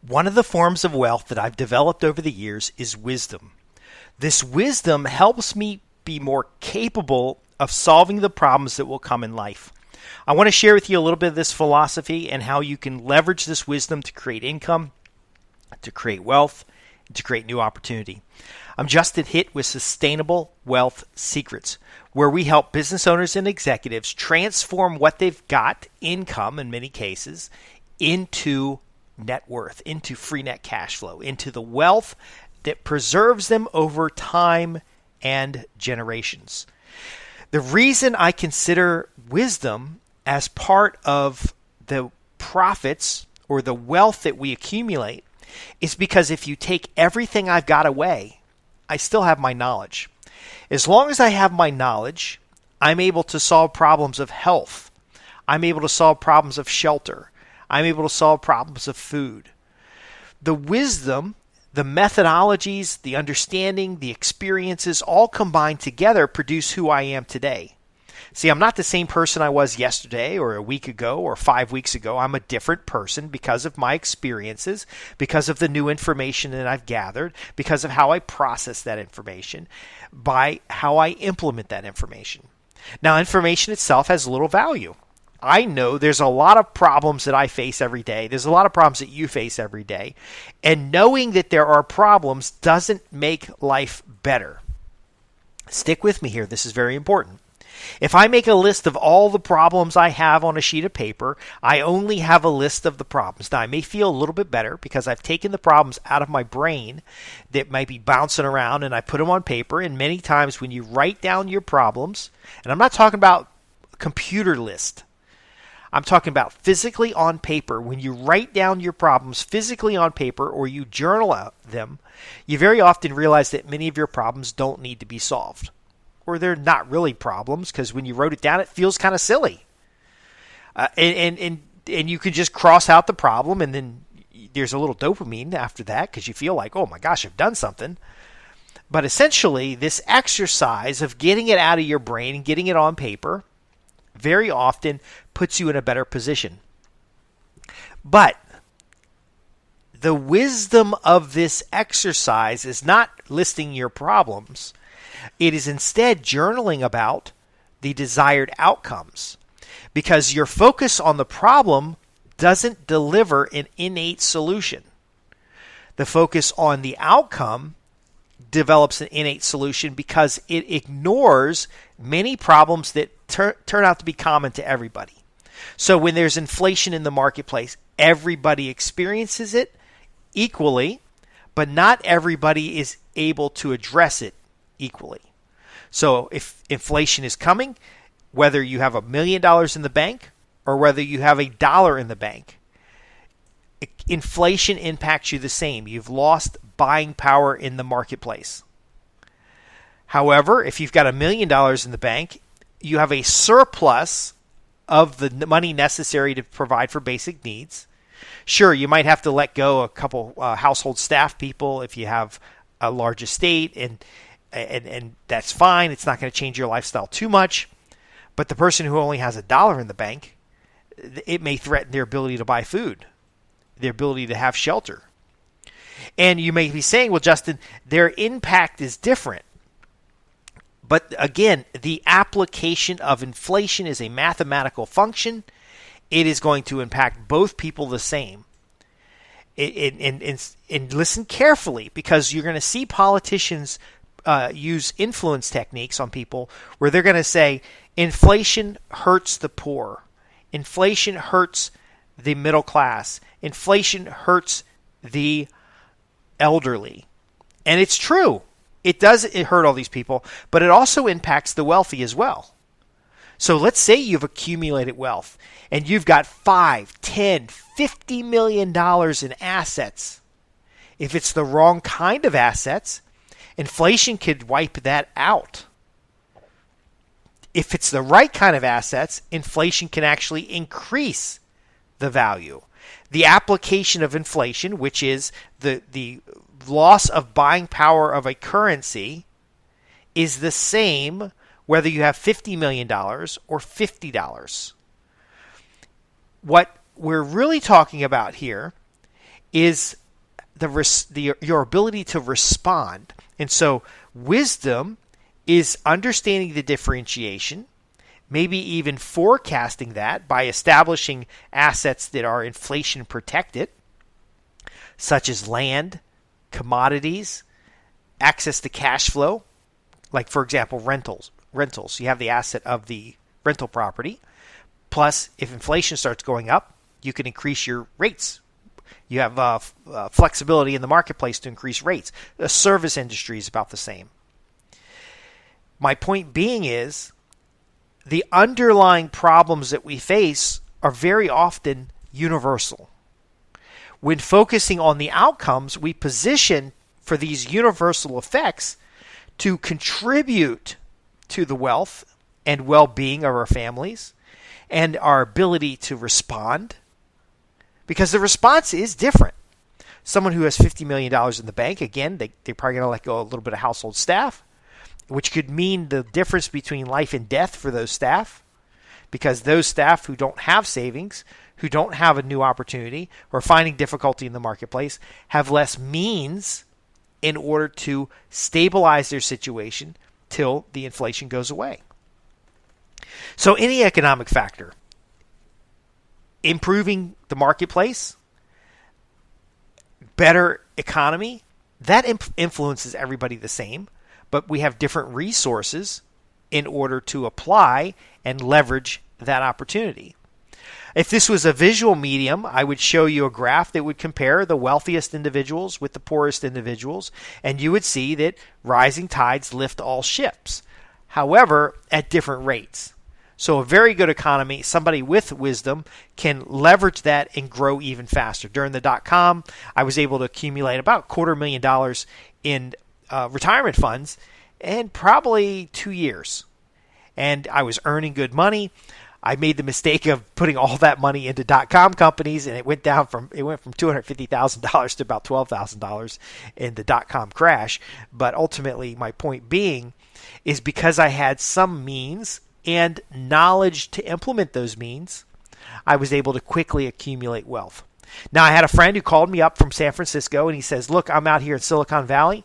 One of the forms of wealth that I've developed over the years is wisdom. This wisdom helps me be more capable of solving the problems that will come in life. I want to share with you a little bit of this philosophy and how you can leverage this wisdom to create income, to create wealth, and to create new opportunity. I'm Justin Hitt with Sustainable Wealth Secrets, where we help business owners and executives transform what they've got, income in many cases, into net worth, into free net cash flow, into the wealth that preserves them over time and generations. The reason I consider wisdom as part of the profits or the wealth that we accumulate is because if you take everything I've got away, I still have my knowledge. As long as I have my knowledge, I'm able to solve problems of health. I'm able to solve problems of shelter. I'm able to solve problems of food. The wisdom, the methodologies, the understanding, the experiences all combined together produce who I am today. See, I'm not the same person I was yesterday or a week ago or 5 weeks ago. I'm a different person because of my experiences, because of the new information that I've gathered, because of how I process that information, by how I implement that information. Now, information itself has little value. I know there's a lot of problems that I face every day. There's a lot of problems that you face every day. And knowing that there are problems doesn't make life better. Stick with me here. This is very important. If I make a list of all the problems I have on a sheet of paper, I only have a list of the problems. Now, I may feel a little bit better because I've taken the problems out of my brain that might be bouncing around and I put them on paper. And many times when you write down your problems, and I'm not talking about computer list, I'm talking about physically on paper. When you write down your problems physically on paper or you journal out them, you very often realize that many of your problems don't need to be solved. Or they're not really problems because when you wrote it down, it feels kind of silly. And you can just cross out the problem and then there's a little dopamine after that because you feel like, oh my gosh, I've done something. But essentially, this exercise of getting it out of your brain and getting it on paper very often puts you in a better position. But the wisdom of this exercise is not listing your problems. It is instead journaling about the desired outcomes, because your focus on the problem doesn't deliver an innate solution. The focus on the outcome develops an innate solution because it ignores many problems that turn out to be common to everybody. So when there's inflation in the marketplace, everybody experiences it equally, but not everybody is able to address it equally. So if inflation is coming, whether you have $1 million in the bank or whether you have $1 in the bank, inflation impacts you the same. You've lost buying power in the marketplace. However, if you've got $1 million in the bank, you have a surplus of the money necessary to provide for basic needs. Sure, you might have to let go a couple household staff people if you have a large estate, and that's fine. It's not going to change your lifestyle too much. But the person who only has $1 in the bank, it may threaten their ability to buy food, their ability to have shelter. And you may be saying, well, Justin, their impact is different. But again, the application of inflation is a mathematical function. It is going to impact both people the same. And listen carefully, because you're going to see politicians use influence techniques on people where they're going to say inflation hurts the poor. Inflation hurts the middle class. Inflation hurts the elderly. And it's true. It hurt all these people, but it also impacts the wealthy as well. So let's say you've accumulated wealth and you've got $5, $10, $50 million in assets. If it's the wrong kind of assets, inflation could wipe that out. If it's the right kind of assets, inflation can actually increase the value. The application of inflation, which is the loss of buying power of a currency, is the same whether you have $50 million or $50. What we're really talking about here is your ability to respond. And so wisdom is understanding the differentiation, maybe even forecasting that by establishing assets that are inflation protected, such as land, commodities, access to cash flow, like, for example, rentals. You have the asset of the rental property. Plus, if inflation starts going up, you can increase your rates. You have flexibility in the marketplace to increase rates. The service industry is about the same. My point being is the underlying problems that we face are very often universal. When focusing on the outcomes, we position for these universal effects to contribute to the wealth and well-being of our families and our ability to respond, because the response is different. Someone who has $50 million in the bank, again, they're probably going to let go a little bit of household staff, which could mean the difference between life and death for those staff, because those staff who don't have savings, who don't have a new opportunity, or finding difficulty in the marketplace, have less means in order to stabilize their situation till the inflation goes away. So any economic factor, improving the marketplace, better economy, that influences everybody the same, but we have different resources in order to apply and leverage that opportunity. If this was a visual medium, I would show you a graph that would compare the wealthiest individuals with the poorest individuals, and you would see that rising tides lift all ships. However, at different rates. So a very good economy, somebody with wisdom can leverage that and grow even faster. During the dot-com, I was able to accumulate about $250,000 in retirement funds in probably 2 years. And I was earning good money. I made the mistake of putting all that money into dot-com companies, and it went from $250,000 to about $12,000 in the dot-com crash. But ultimately, my point being is because I had some means and knowledge to implement those means, I was able to quickly accumulate wealth. Now, I had a friend who called me up from San Francisco, and he says, "Look, I'm out here in Silicon Valley.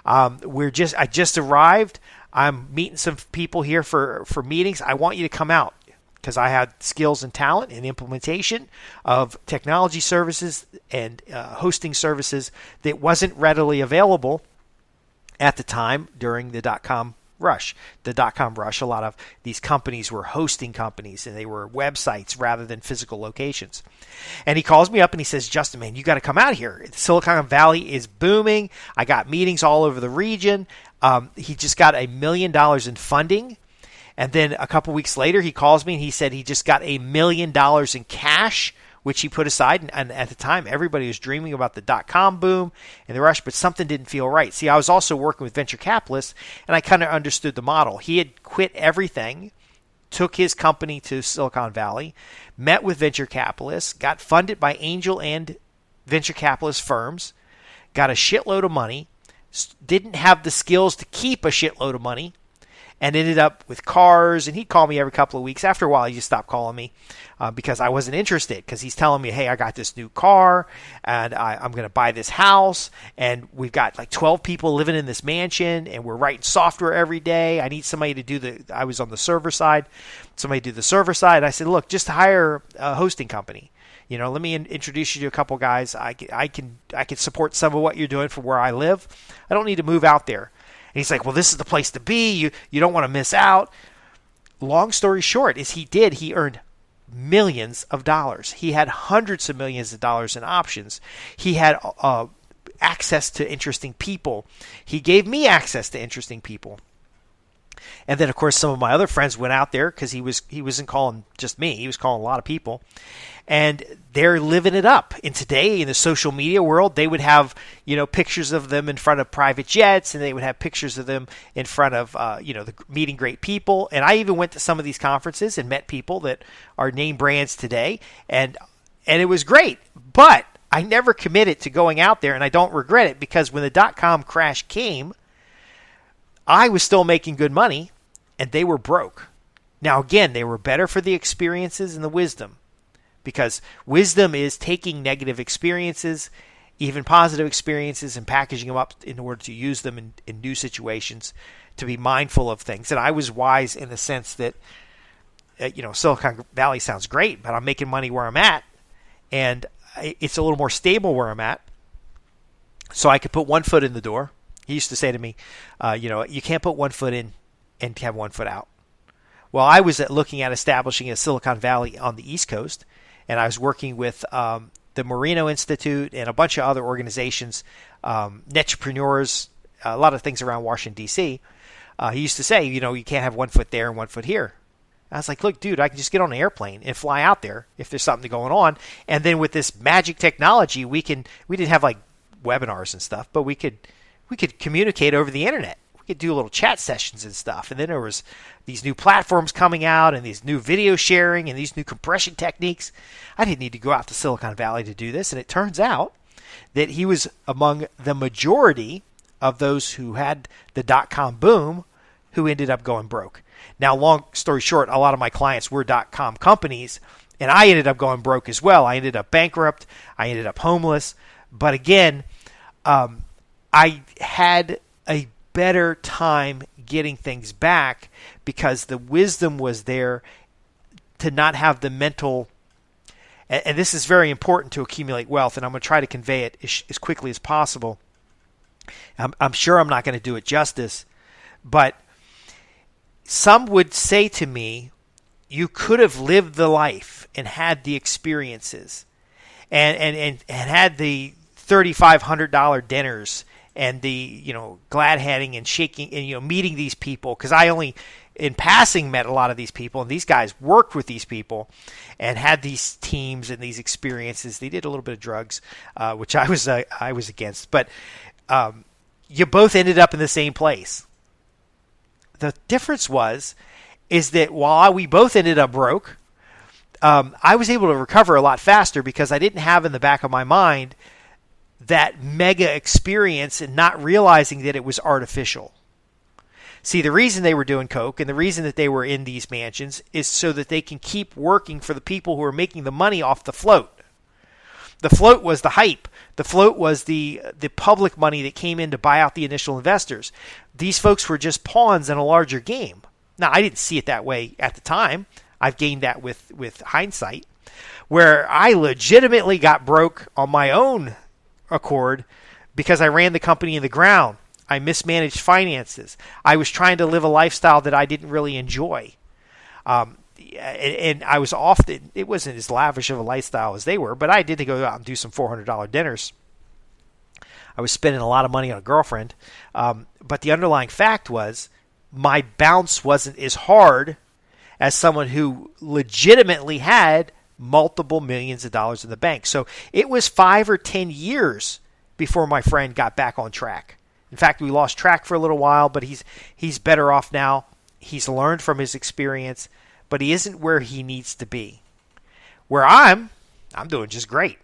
I just arrived. I'm meeting some people here for meetings. I want you to come out." Because I had skills and talent in implementation of technology services and hosting services that wasn't readily available at the time during the dot-com rush. The dot-com rush, a lot of these companies were hosting companies, and they were websites rather than physical locations. And he calls me up and he says, "Justin, man, you got to come out here. Silicon Valley is booming. I got meetings all over the region." He just got $1 million in funding. And then a couple weeks later, he calls me and he said he just got $1 million in cash, which he put aside. And at the time, everybody was dreaming about the dot-com boom and the rush, but something didn't feel right. See, I was also working with venture capitalists, and I kind of understood the model. He had quit everything, took his company to Silicon Valley, met with venture capitalists, got funded by angel and venture capitalist firms, got a shitload of money, didn't have the skills to keep a shitload of money, and ended up with cars. And he'd call me every couple of weeks. After a while, he just stopped calling me because I wasn't interested, because he's telling me, "Hey, I got this new car, and I'm going to buy this house, and we've got like 12 people living in this mansion, and we're writing software every day. I need somebody to do I was on the server side, somebody to do the server side." I said, "Look, just hire a hosting company. Let me introduce you to a couple guys. I can support some of what you're doing from where I live. I don't need to move out there." And he's like, "Well, this is the place to be. You don't want to miss out." Long story short is he earned millions of dollars. He had hundreds of millions of dollars in options. He had access to interesting people. He gave me access to interesting people. And then, of course, some of my other friends went out there, because he wasn't calling just me. He was calling a lot of people. And they're living it up. And today, in the social media world, they would have, pictures of them in front of private jets, and they would have pictures of them in front of, meeting great people. And I even went to some of these conferences and met people that are name brands today. And it was great. But I never committed to going out there, and I don't regret it, because when the dot-com crash came, I was still making good money, and they were broke. Now, again, they were better for the experiences and the wisdom. because wisdom is taking negative experiences, even positive experiences, and packaging them up in order to use them in new situations, to be mindful of things. And I was wise in the sense that, Silicon Valley sounds great, but I'm making money where I'm at, and it's a little more stable where I'm at, so I could put one foot in the door. He used to say to me, you can't put one foot in and have one foot out. Well, I was looking at establishing a Silicon Valley on the East Coast, and I was working with the Marino Institute and a bunch of other organizations, Netrepreneurs, a lot of things around Washington, D.C. He used to say, you can't have one foot there and one foot here. I was like, look, dude, I can just get on an airplane and fly out there if there's something going on. And then with this magic technology, we didn't have like webinars and stuff, but we could communicate over the internet. We could do little chat sessions and stuff. And then there was these new platforms coming out and these new video sharing and these new compression techniques. I didn't need to go out to Silicon Valley to do this. And it turns out that he was among the majority of those who had the dot-com boom who ended up going broke. Now, long story short, a lot of my clients were dot-com companies, and I ended up going broke as well. I ended up bankrupt. I ended up homeless. But again, I had a better time getting things back because the wisdom was there to not have the mental, and this is very important to accumulate wealth, and I'm going to try to convey it as quickly as possible. I'm sure I'm not going to do it justice, but some would say to me, you could have lived the life and had the experiences and had the $3,500 dinners and the glad handing and shaking and meeting these people, because I only in passing met a lot of these people, and these guys worked with these people and had these teams and these experiences. They did a little bit of drugs, which I was against, but you both ended up in the same place. The difference is that while we both ended up broke, I was able to recover a lot faster because I didn't have in the back of my mind that mega experience and not realizing that it was artificial. See, the reason they were doing coke and the reason that they were in these mansions is so that they can keep working for the people who are making the money off the float. The float was the hype. The float was the public money that came in to buy out the initial investors. These folks were just pawns in a larger game. Now, I didn't see it that way at the time. I've gained that with hindsight, where I legitimately got broke on my own accord because I ran the company in the ground. I mismanaged finances. I was trying to live a lifestyle that I didn't really enjoy. And I was often, it wasn't as lavish of a lifestyle as they were, but I did go out and do some $400 dinners. I was spending a lot of money on a girlfriend. But the underlying fact was my bounce wasn't as hard as someone who legitimately had multiple millions of dollars in the bank. So it was 5 or 10 years before my friend got back on track. In fact, we lost track for a little while, but he's better off now. He's learned from his experience, but he isn't where he needs to be. Where I'm doing just great.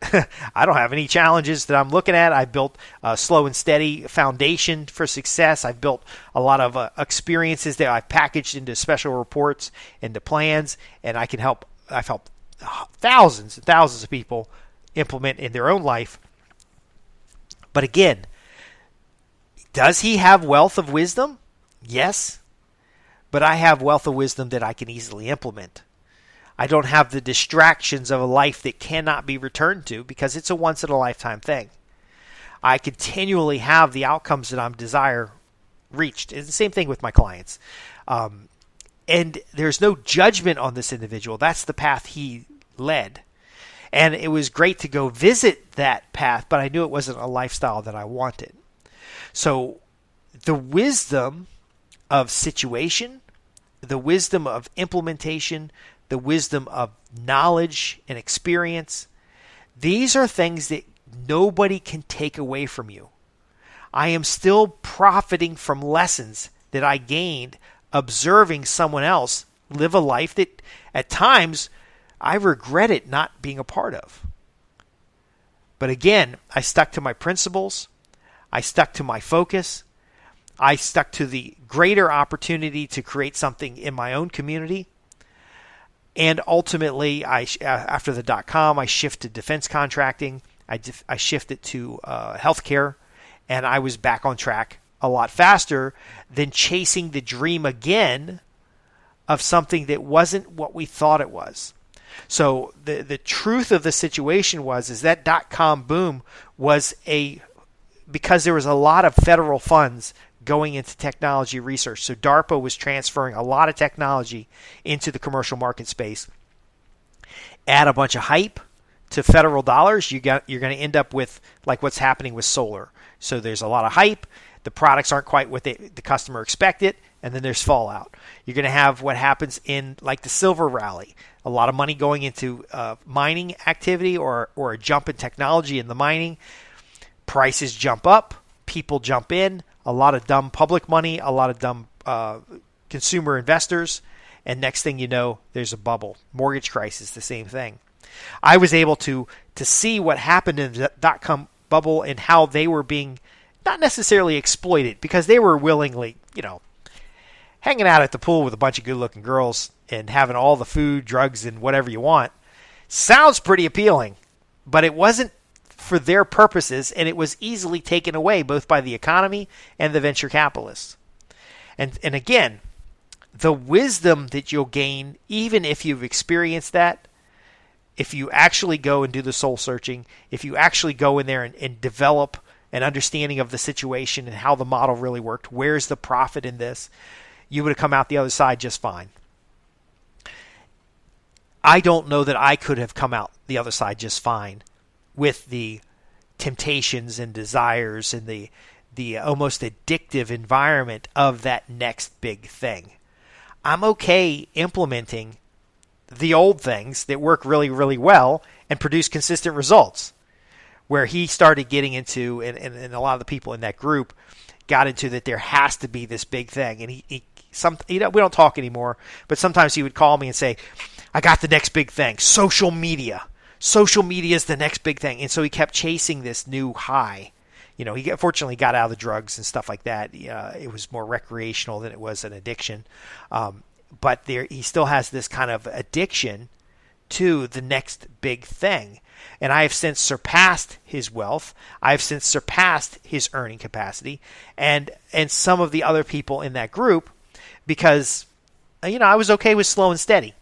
I don't have any challenges that I'm looking at. I built a slow and steady foundation for success. I've built a lot of experiences that I've packaged into special reports, into plans, and I've helped thousands and thousands of people implement in their own life. But again, does he have wealth of wisdom? Yes. But I have wealth of wisdom that I can easily implement. I don't have the distractions of a life that cannot be returned to because it's a once-in-a-lifetime thing. I continually have the outcomes that I desire reached. It's the same thing with my clients. And there's no judgment on this individual. That's the path he led. And it was great to go visit that path, but I knew it wasn't a lifestyle that I wanted. So the wisdom of situation, the wisdom of implementation, the wisdom of knowledge and experience, these are things that nobody can take away from you. I am still profiting from lessons that I gained observing someone else live a life that at times I regretted not being a part of. But again, I stuck to my principles. I stuck to my focus. I stuck to the greater opportunity to create something in my own community. And ultimately, after the .com, I shifted defense contracting. I shifted to healthcare, and I was back on track a lot faster than chasing the dream again of something that wasn't what we thought it was. So the truth of the situation is that .com boom was because there was a lot of federal funds going into technology research. So DARPA was transferring a lot of technology into the commercial market space. Add a bunch of hype to federal dollars, you're going to end up with like what's happening with solar. So there's a lot of hype. The products aren't quite what the customer expected, and then there's fallout. You're going to have what happens in like the silver rally. A lot of money going into mining activity or a jump in technology in the mining. Prices jump up. People jump in. A lot of dumb public money. A lot of dumb consumer investors. And next thing you know, there's a bubble. Mortgage crisis, the same thing. I was able to see what happened in the .com bubble and how they were being not necessarily exploited, because they were willingly, hanging out at the pool with a bunch of good-looking girls and having all the food, drugs, and whatever you want. Sounds pretty appealing, but it wasn't for their purposes, and it was easily taken away both by the economy and the venture capitalists. And again, the wisdom that you'll gain, even if you've experienced that, if you actually go and do the soul searching, if you actually go in there and develop an understanding of the situation and how the model really worked, where's the profit in this, you would have come out the other side just fine. I don't know that I could have come out the other side just fine with the temptations and desires and the almost addictive environment of that next big thing. I'm okay implementing the old things that work really, really well and produce consistent results. Where he started getting into, and a lot of the people in that group got into that there has to be this big thing. And we don't talk anymore, but sometimes he would call me and say, I got the next big thing, social media. Social media is the next big thing. And so he kept chasing this new high. He fortunately got out of the drugs and stuff like that. It was more recreational than it was an addiction. But he still has this kind of addiction to the next big thing. And I have since surpassed his wealth. I have since surpassed his earning capacity and some of the other people in that group because, I was okay with slow and steady.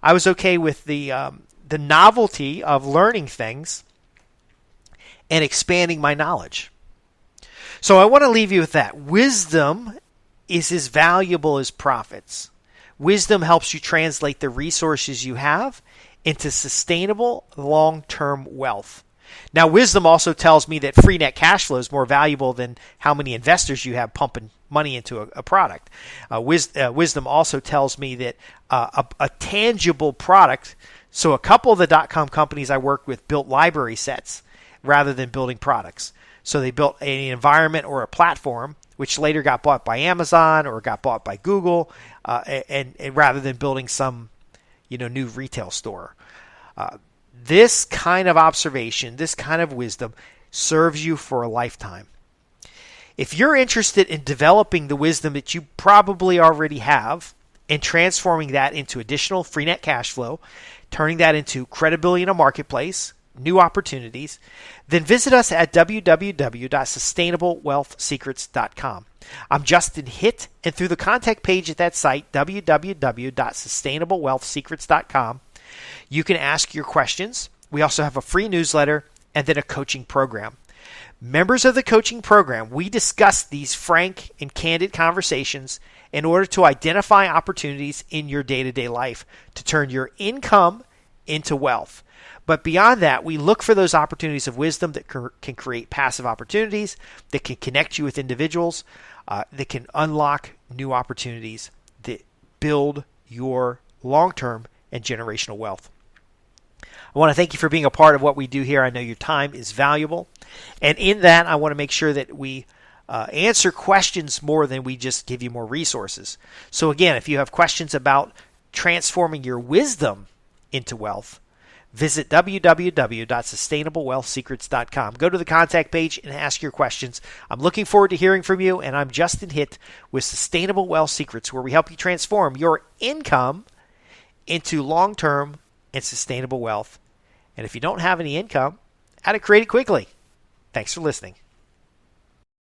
I was okay with the novelty of learning things and expanding my knowledge. So I want to leave you with that. Wisdom is as valuable as profits. Wisdom helps you translate the resources you have into sustainable long-term wealth. Now, wisdom also tells me that free net cash flow is more valuable than how many investors you have pumping money into a product. Wisdom also tells me that a tangible product, so a couple of the .com companies I worked with built library sets rather than building products. So they built an environment or a platform which later got bought by Amazon or got bought by Google, and rather than building some new retail store. This kind of observation, this kind of wisdom serves you for a lifetime. If you're interested in developing the wisdom that you probably already have and transforming that into additional free net cash flow, turning that into credibility in a marketplace, new opportunities, then visit us at www.sustainablewealthsecrets.com. I'm Justin Hitt, and through the contact page at that site, www.sustainablewealthsecrets.com, you can ask your questions. We also have a free newsletter and then a coaching program. Members of the coaching program, we discuss these frank and candid conversations in order to identify opportunities in your day-to-day life to turn your income into wealth. But beyond that, we look for those opportunities of wisdom that can create passive opportunities, that can connect you with individuals, that can unlock new opportunities that build your long-term and generational wealth. I want to thank you for being a part of what we do here. I know your time is valuable. And in that, I want to make sure that we answer questions more than we just give you more resources. So again, if you have questions about transforming your wisdom into wealth, visit www.sustainablewealthsecrets.com. Go to the contact page and ask your questions. I'm looking forward to hearing from you, and I'm Justin Hitt with Sustainable Wealth Secrets, where we help you transform your income into long-term and sustainable wealth. And if you don't have any income, how to create it quickly. Thanks for listening.